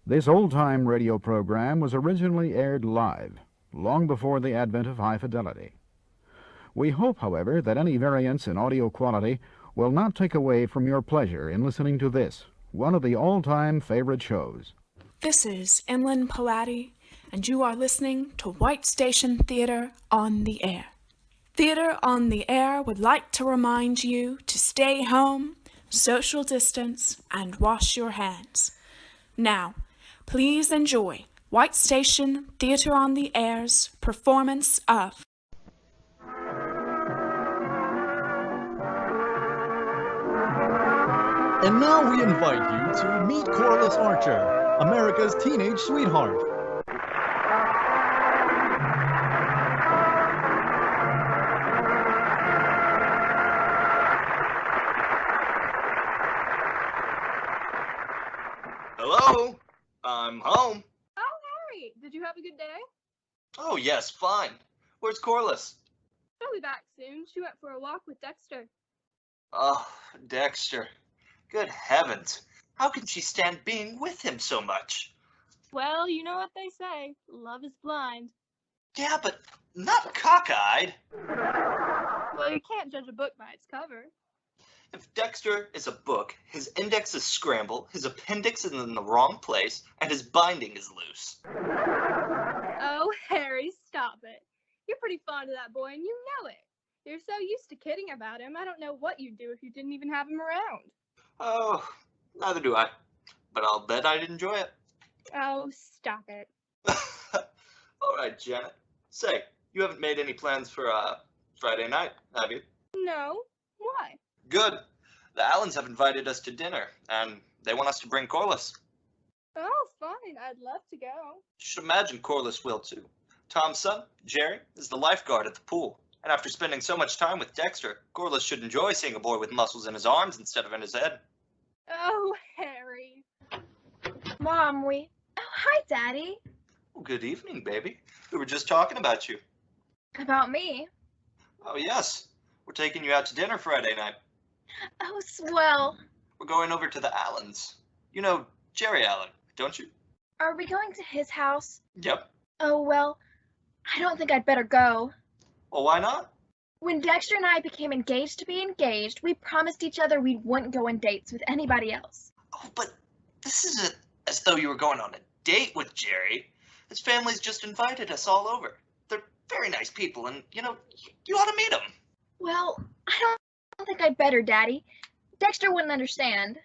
This old-time radio program was originally aired live, long before the advent of high fidelity. We hope, however, that any variance in audio quality will not take away from your pleasure in listening to this, one of the all-time favorite shows. This is Inland Palladi, and you are listening to White Station Theater on the Air. Theater on the Air would like to remind you to stay home, social distance, and wash your hands. Now, please enjoy White Station Theater on the Air's performance of And now we invite you to meet Corliss Archer, America's teenage sweetheart. Hello, I'm home. Oh, Harry, did you have a good day? Oh, yes, fine. Where's Corliss? She'll be back soon. She went for a walk with Dexter. Oh, Dexter. Good heavens. How can she stand being with him so much? Well, you know what they say. Love is blind. Yeah, but not cockeyed. Well, you can't judge a book by its cover. If Dexter is a book, his index is scrambled, his appendix is in the wrong place, and his binding is loose. Oh, Harry, stop it. You're pretty fond of that boy, and you know it. You're so used to kidding about him, I don't know what you'd do if you didn't even have him around. Oh, neither do I. But I'll bet I'd enjoy it. Oh, stop it. All right, Janet. Say, you haven't made any plans for Friday night, have you? No? Why? Good. The Allens have invited us to dinner, and they want us to bring Corliss. Oh, fine. I'd love to go. You should imagine Corliss will, too. Tom's son, Jerry, is the lifeguard at the pool. And after spending so much time with Dexter, Corliss should enjoy seeing a boy with muscles in his arms instead of in his head. Oh, Harry. Mom, Oh, hi, Daddy. Well, good evening, baby. We were just talking about you. About me? Oh, yes. We're taking you out to dinner Friday night. Oh, swell. We're going over to the Allens. You know Jerry Allen, don't you? Are we going to his house? Yep. Oh, well, I don't think I'd better go. Well, why not? When Dexter and I became engaged to be engaged, we promised each other we wouldn't go on dates with anybody else. Oh, but this isn't as though you were going on a date with Jerry. His family's just invited us all over. They're very nice people, and, you ought to meet them. Well, I don't think I'd better, Daddy. Dexter wouldn't understand.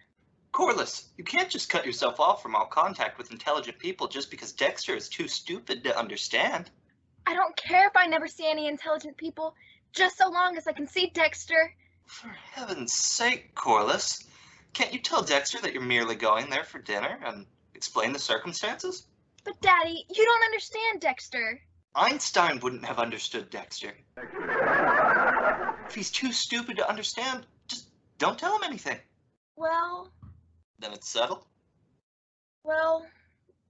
Corliss, you can't just cut yourself off from all contact with intelligent people just because Dexter is too stupid to understand. I don't care if I never see any intelligent people, just so long as I can see Dexter. For heaven's sake, Corliss, can't you tell Dexter that you're merely going there for dinner and explain the circumstances? But, Daddy, you don't understand Dexter. Einstein wouldn't have understood Dexter. If he's too stupid to understand, just don't tell him anything. Well, Then it's settled.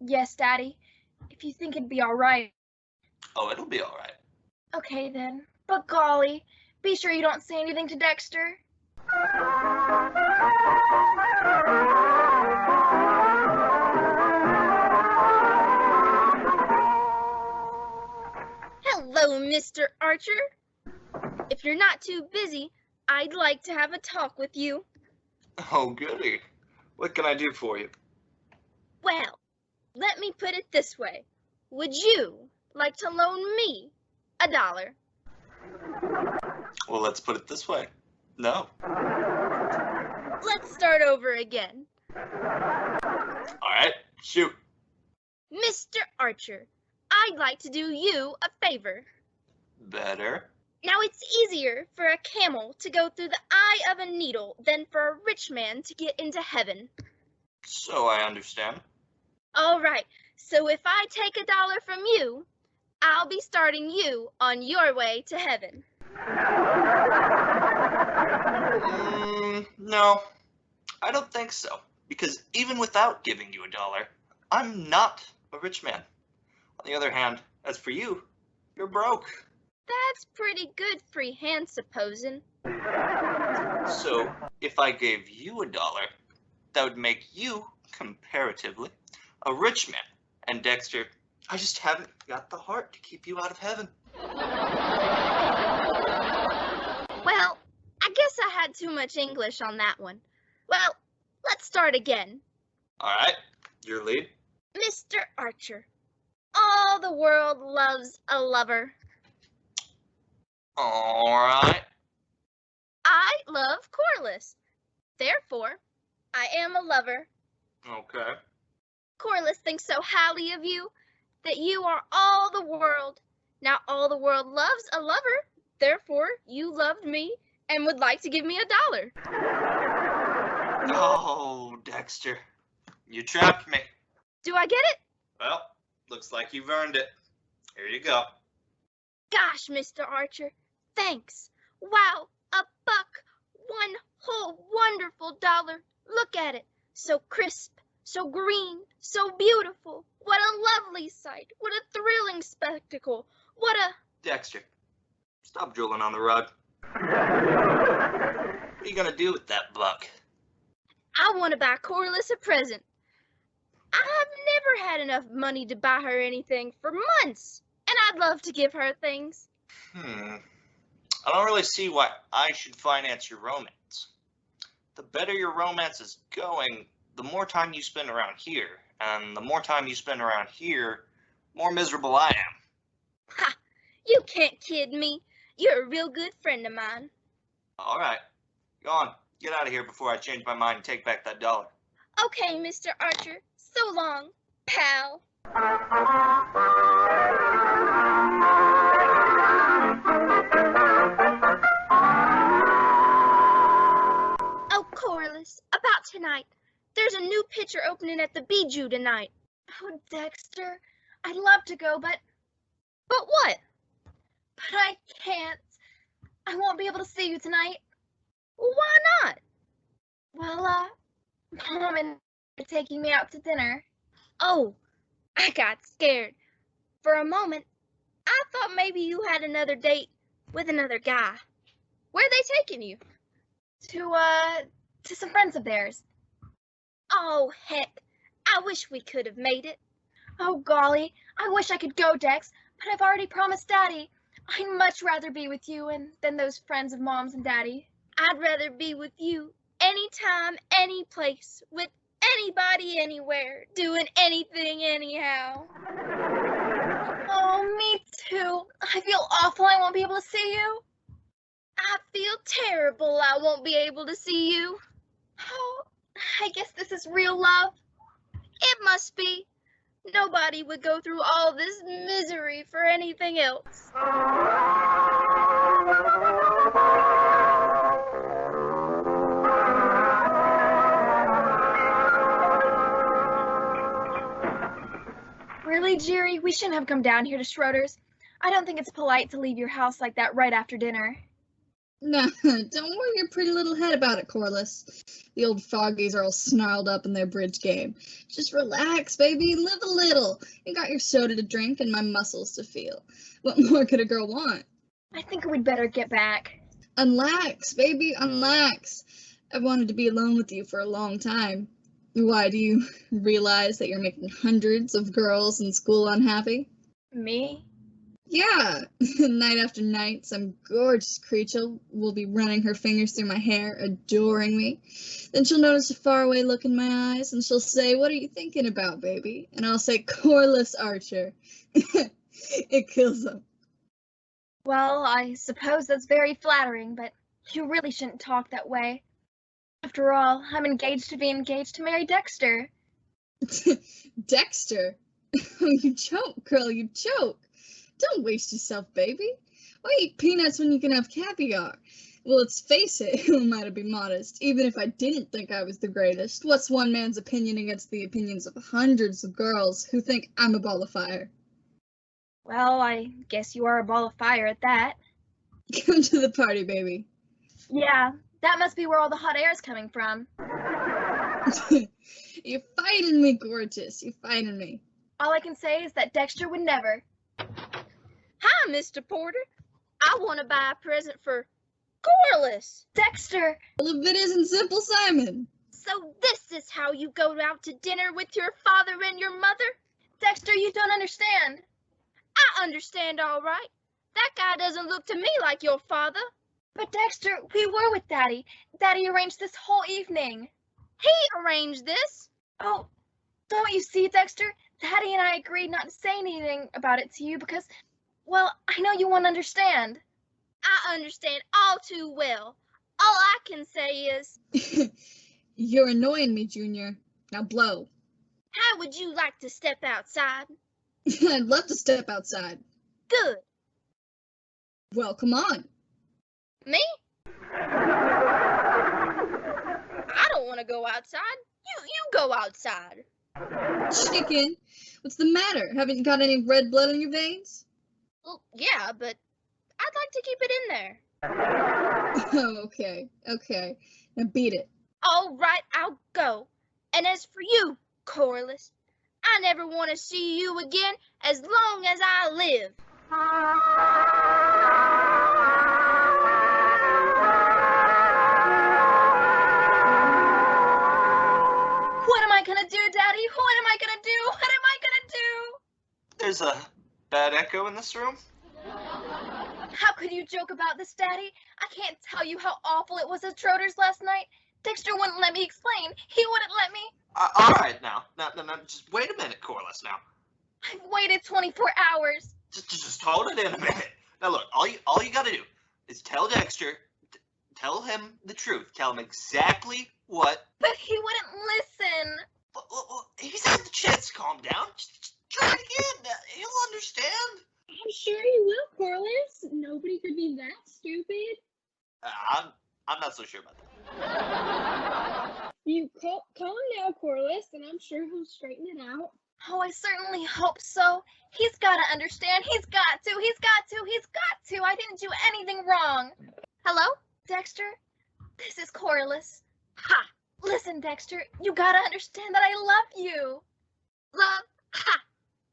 Yes, Daddy, if you think it'd be all right. Oh, it'll be all right. Okay, then. But golly, be sure you don't say anything to Dexter. Hello, Mr. Archer. If you're not too busy, I'd like to have a talk with you. Oh, goody. What can I do for you? Well, let me put it this way. Would you like to loan me $1? Well, let's put it this way. No. Let's start over again. All right, shoot. Mr. Archer, I'd like to do you a favor. Better. Now, it's easier for a camel to go through the eye of a needle than for a rich man to get into heaven. So I understand. All right, so if I take $1 from you, I'll be starting you on your way to heaven. No, I don't think so. Because even without giving you $1, I'm not a rich man. On the other hand, as for you, you're broke. That's pretty good free hand, supposin'. So if I gave you $1, that would make you, comparatively, A rich man. And Dexter, I just haven't got the heart to keep you out of heaven. Well, I guess I had too much English on that one. Well, let's start again. All right, your lead. Mr. Archer, all the world loves a lover. All right. I love Corliss. Therefore, I am a lover. Okay. Corliss thinks so highly of you that you are all the world. Now all the world loves a lover. Therefore, you loved me and would like to give me $1. Oh, Dexter, you trapped me. Do I get it? Well, looks like you've earned it. Here you go. Gosh, Mr. Archer, thanks. Wow, $1. One whole wonderful dollar. Look at it. So crisp, so green, so beautiful. What a lovely sight. What a thrilling spectacle. What a... Dexter, stop drooling on the rug. What are you gonna do with that buck? I want to buy Corliss a present. I've never had enough money to buy her anything for months, and I'd love to give her things. I don't really see why I should finance your romance. The better your romance is going, the more time you spend around here. And the more time you spend around here, more miserable I am. Ha! You can't kid me. You're a real good friend of mine. All right, go on. Get out of here before I change my mind and take back that $1. Okay, Mr. Archer. So long, pal. Oh, Corliss, about tonight. There's a new picture opening at the Bijou tonight. Oh, Dexter, I'd love to go, but... But what? But I can't. I won't be able to see you tonight. Why not? Well, Mom and Dad are taking me out to dinner. Oh, I got scared. For a moment, I thought maybe you had another date with another guy. Where are they taking you? To some friends of theirs. Oh, heck. I wish we could have made it. Oh, golly. I wish I could go, Dex, but I've already promised Daddy. I'd much rather be with you than those friends of Mom's and Daddy. I'd rather be with you anytime, any place, with anybody, anywhere, doing anything, anyhow. Oh, me too. I feel awful I won't be able to see you. I feel terrible I won't be able to see you. Oh, I guess this is real love. It must be. Nobody would go through all this misery for anything else. Really, Jerry? We shouldn't have come down here to Schroeder's. I don't think it's polite to leave your house like that right after dinner. No, don't worry your pretty little head about it, Corliss. The old foggies are all snarled up in their bridge game. Just relax, baby, live a little. You got your soda to drink and my muscles to feel. What more could a girl want? I think we'd better get back. Unlax, baby, unlax. I've wanted to be alone with you for a long time. Why, do you realize that you're making hundreds of girls in school unhappy? Me? Yeah, night after night, some gorgeous creature will be running her fingers through my hair, adoring me. Then she'll notice a faraway look in my eyes, and she'll say, "What are you thinking about, baby?" And I'll say, "Corliss Archer." It kills them. Well, I suppose that's very flattering, but you really shouldn't talk that way. After all, I'm engaged to marry Dexter. Dexter? Oh, you joke, girl, you joke. Don't waste yourself, baby. Why eat peanuts when you can have caviar? Well, let's face it, who am I to be modest? Even if I didn't think I was the greatest, what's one man's opinion against the opinions of hundreds of girls who think I'm a ball of fire? Well, I guess you are a ball of fire at that. Come to the party, baby. Yeah, that must be where all the hot air is coming from. You're fighting me, gorgeous. You're fighting me. All I can say is that Dexter would never. Hi, Mr. Porter. I want to buy a present for Corliss. Dexter. Well, if it isn't Simple Simon. So this is how you go out to dinner with your father and your mother? Dexter, you don't understand. I understand all right. That guy doesn't look to me like your father. But Dexter, we were with Daddy. Daddy arranged this whole evening. He arranged this? Oh, don't you see, Dexter? Daddy and I agreed not to say anything about it to you because, well, I know you won't understand. I understand all too well. All I can say is... You're annoying me, Junior. Now blow. How would you like to step outside? I'd love to step outside. Good. Well, come on. Me? I don't want to go outside. You go outside. Chicken, what's the matter? Haven't you got any red blood in your veins? Well, yeah, but I'd like to keep it in there. Oh, okay. Now beat it. All right, I'll go. And as for you, Corliss, I never want to see you again as long as I live. What am I gonna do, Daddy? What am I gonna do? What am I gonna do? There's a bad echo in this room. How could you joke about this, Daddy? I can't tell you how awful it was at Schroeder's last night. Dexter wouldn't let me explain. He wouldn't let me. All right, now, just wait a minute, Corliss. Now, I've waited 24 hours. just hold it in a minute. Now, look, all you gotta do is tell Dexter, tell him the truth. Tell him exactly what. But he wouldn't listen. Well, he's had the chance to calm down. Just try it again. He'll understand. I'm sure he will, Corliss. Nobody could be that stupid. I'm not so sure about that. You calm now, Corliss, and I'm sure he'll straighten it out. Oh, I certainly hope so. He's gotta understand. He's got to. I didn't do anything wrong. Hello, Dexter? This is Corliss. Ha! Listen, Dexter, you gotta understand that I love you. Love? Ha!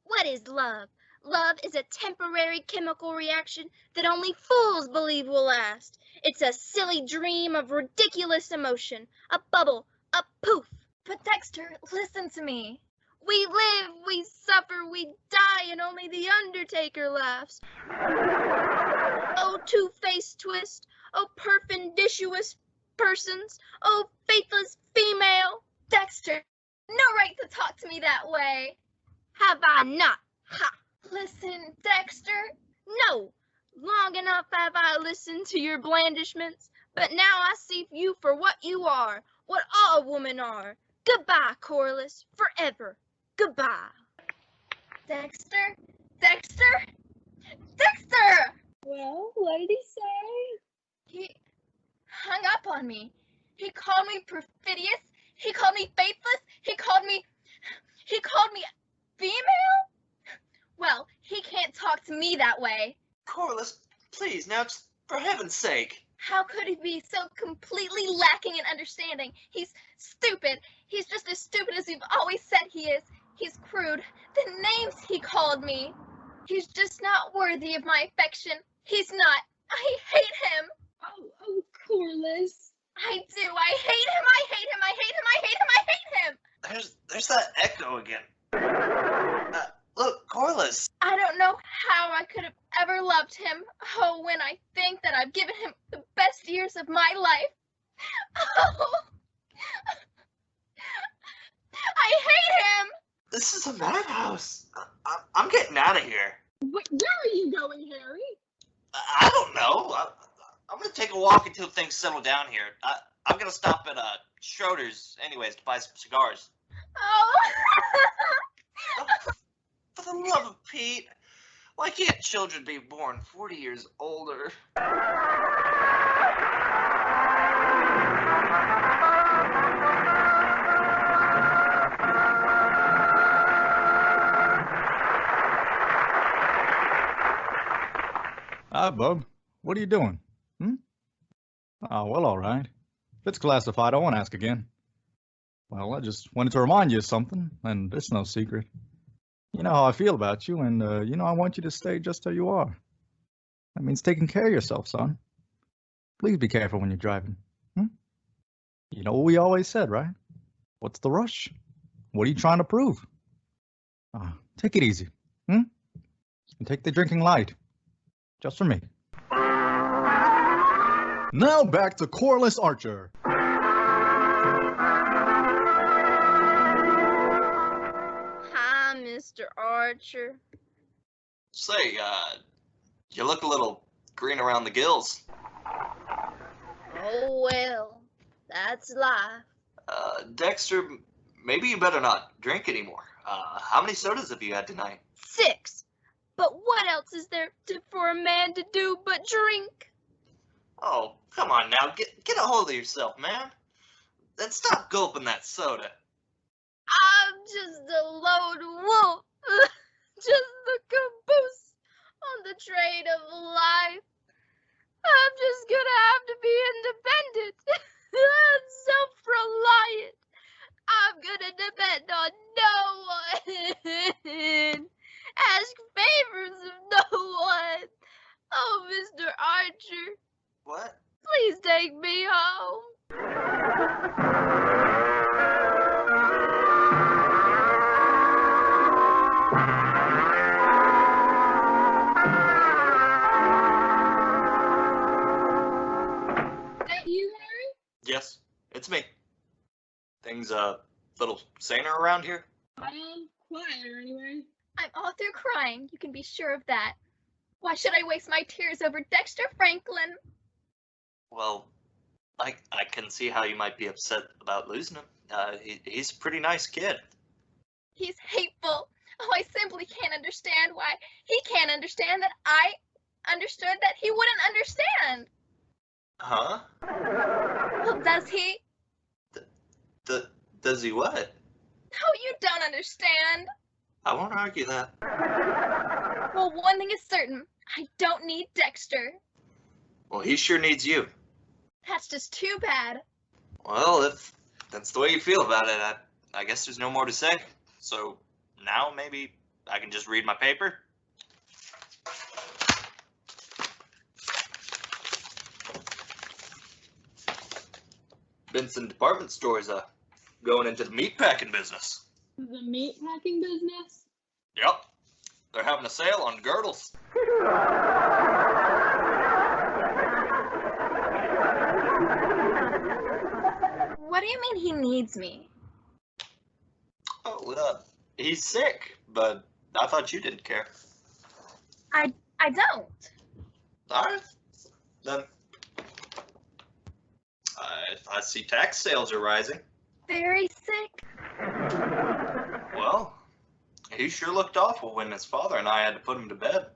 What is love? Love is a temporary chemical reaction that only fools believe will last. It's a silly dream of ridiculous emotion, a bubble, a poof. But Dexter, listen to me. We live, we suffer, we die, and only the Undertaker laughs. Oh, two-faced twist, oh, perpendicuous persons, oh, faithless female. Dexter, no right to talk to me that way. Have I not? Ha! Listen, Dexter. No. Long enough have I listened to your blandishments, but now I see you for what you are, what all women are. Goodbye, Corliss, forever. Goodbye. Dexter? Dexter? Dexter! Well, what did he say? He hung up on me. He called me perfidious. He called me faithless. He called me female? Well, he can't talk to me that way. Corliss, please, now, just for heaven's sake. How could he be so completely lacking in understanding? He's stupid. He's just as stupid as you've always said he is. He's crude. The names he called me. He's just not worthy of my affection. He's not. I hate him. Oh, Corliss. I do. I hate him. I hate him. I hate him. I hate him. I hate him. There's that echo again. Look, Corliss. I don't know how I could have ever loved him. Oh, when I think that I've given him the best years of my life. Oh. I hate him. This is a madhouse. I'm getting out of here. Where are you going, Harry? I don't know. I'm gonna take a walk until things settle down here. I'm gonna stop at Schroeder's anyways to buy some cigars. Oh. For the love of Pete, why can't children be born 40 years older? Hi, Bub. What are you doing? Oh, well, all right. If it's classified, I won't ask again. Well, I just wanted to remind you of something, and it's no secret. You know how I feel about you, and, I want you to stay just how you are. That means taking care of yourself, son. Please be careful when you're driving. You know what we always said, right? What's the rush? What are you trying to prove? Take it easy, And take the drinking light. Just for me. Now back to Corliss Archer. Hi, Mr. Archer. Say, you look a little green around the gills. Oh, well, that's life. Dexter, maybe you better not drink anymore. How many sodas have you had tonight? 6. But what else is there for a man to do but drink? Oh, come on now, get a hold of yourself, man. Then stop gulping that soda. I'm just a lone wolf. Just the caboose on the train of life. I'm just gonna have to be independent and self-reliant. I'm gonna depend on no one. Ask favors of no one. Oh, Mr. Archer, What? please take me home. Is that you, Harry? Yes, it's me. Things a little saner around here? Quieter anyway. I'm all through crying, you can be sure of that. Why should I waste my tears over Dexter Franklin? Well, I can see how you might be upset about losing him. He's a pretty nice kid. He's hateful. Oh, I simply can't understand why he can't understand that I understood that he wouldn't understand. Huh? Well, does he? Does he what? Oh, you don't understand. I won't argue that. Well, one thing is certain. I don't need Dexter. Well, he sure needs you. That's just too bad. Well, if that's the way you feel about it, I guess there's no more to say. So now maybe I can just read my paper? Vincent department store's going into the meat packing business. The meat packing business? Yep. They're having a sale on girdles. What do you mean he needs me? Oh, he's sick, but I thought you didn't care. I don't. All right. Then I see tax sales are rising. Very sick. Well, he sure looked awful when his father and I had to put him to bed.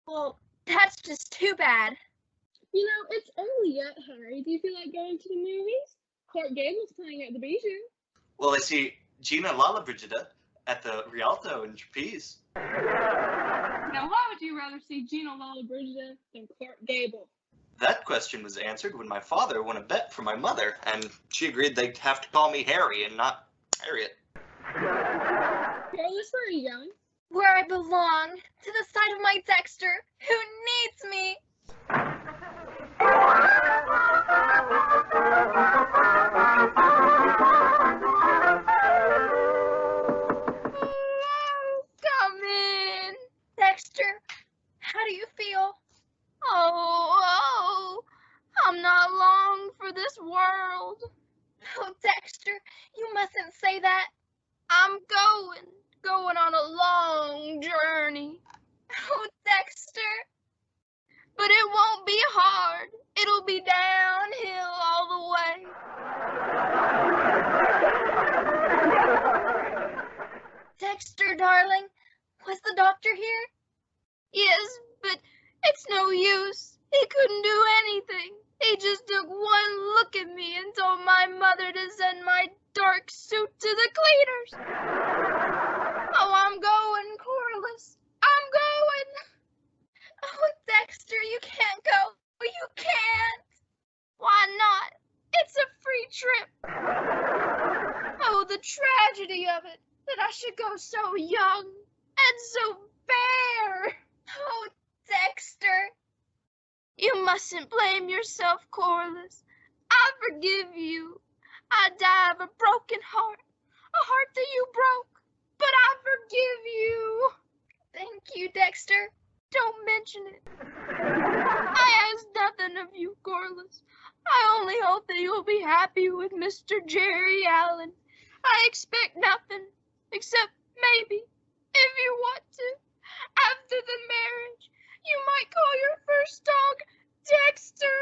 Well, that's just too bad. You know, it's early yet, Harry. Do you feel like going to the movies? Clark Gable's playing at the Bijou. Well, I see Gina and Lala Brigida at the Rialto in Trapeze. Now, why would you rather see Gina Lollobrigida than Clark Gable? That question was answered when my father won a bet for my mother, and she agreed they'd have to call me Harry and not Harriet. Corliss, where are you going? Where I belong, to the side of my Dexter, who needs me. Come in. Dexter, how do you feel? Oh, I'm not long for this world. Oh, Dexter, you mustn't say that. I'm going on a long journey. Oh, Dexter. But it won't be hard. It'll be downhill all the way. Dexter, darling, was the doctor here? Yes, but it's no use. He couldn't do anything. He just took one look at me and told my mother to send my dark suit to the cleaners. Oh, I'm going, Corliss. I'm going. Oh, Dexter, you can't go. You can't. Why not? It's a free trip. Oh, the tragedy of it, that I should go so young and so bare. Oh, Dexter. You mustn't blame yourself, Corliss. I forgive you. I die of a broken heart, a heart that you broke, but I forgive you. Thank you, Dexter. Don't mention it. I ask nothing of you, Corliss. I only hope that you'll be happy with Mr. Jerry Allen. I expect nothing, except maybe, if you want to, after the marriage, you might call your first dog Dexter.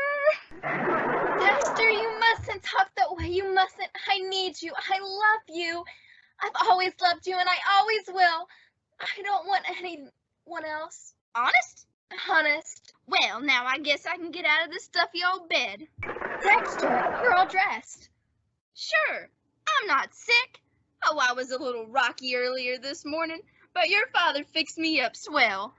Dexter, you mustn't talk that way. You mustn't. I need you. I love you. I've always loved you, and I always will. I don't want anyone else. Honest? Honest. Well, now I guess I can get out of this stuffy old bed. Dexter, you're all dressed. Sure, I'm not sick. Oh, I was a little rocky earlier this morning, but your father fixed me up swell.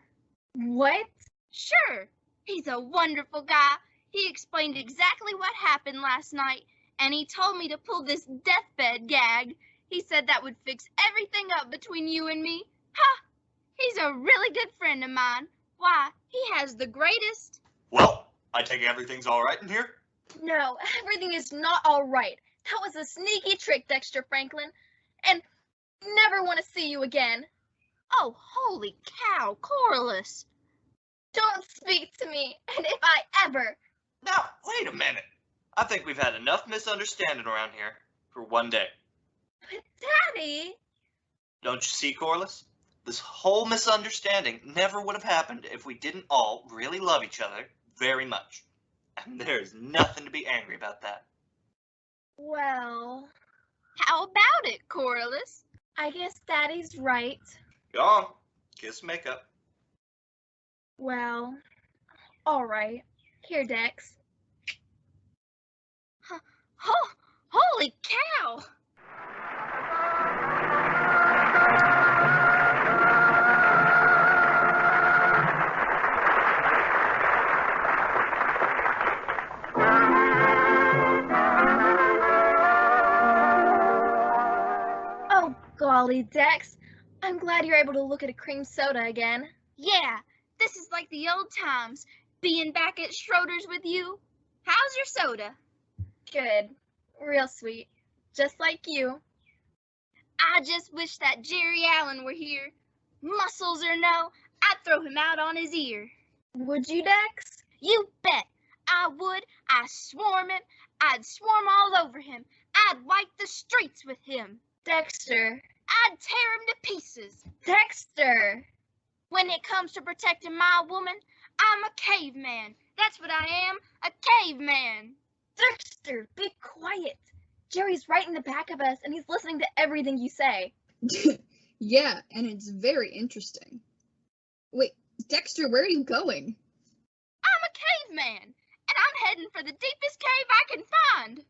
What? Sure, he's a wonderful guy. He explained exactly what happened last night, and he told me to pull this deathbed gag. He said that would fix everything up between you and me. Ha! He's a really good friend of mine. Why, he has the greatest. Well, I take it everything's all right in here? No, everything is not all right. That was a sneaky trick, Dexter Franklin. And never want to see you again. Oh, holy cow, Corliss. Don't speak to me, and if I ever... Now, wait a minute. I think we've had enough misunderstanding around here for one day. But, Daddy... Don't you see, Corliss? This whole misunderstanding never would have happened if we didn't all really love each other very much. And there's nothing to be angry about that. Well... How about it, Corliss? I guess Daddy's right. Go on. Kiss makeup. Well, all right. Here, Dex. Holy cow! Oh, golly, Dex. I'm glad you're able to look at a cream soda again. Yeah, this is like the old times, being back at Schroeder's with you. How's your soda? Good. Real sweet. Just like you. I just wish that Jerry Allen were here. Muscles or no, I'd throw him out on his ear. Would you, Dex? You bet. I would. I swarm him. I'd swarm all over him. I'd wipe the streets with him. Dexter. I'd tear him to pieces. Dexter. When it comes to protecting my woman, I'm a caveman. That's what I am, a caveman. Dexter, be quiet. Jerry's right in the back of us, and he's listening to everything you say. Yeah, and it's very interesting. Wait, Dexter, where are you going? I'm a caveman, and I'm heading for the deepest cave I can find.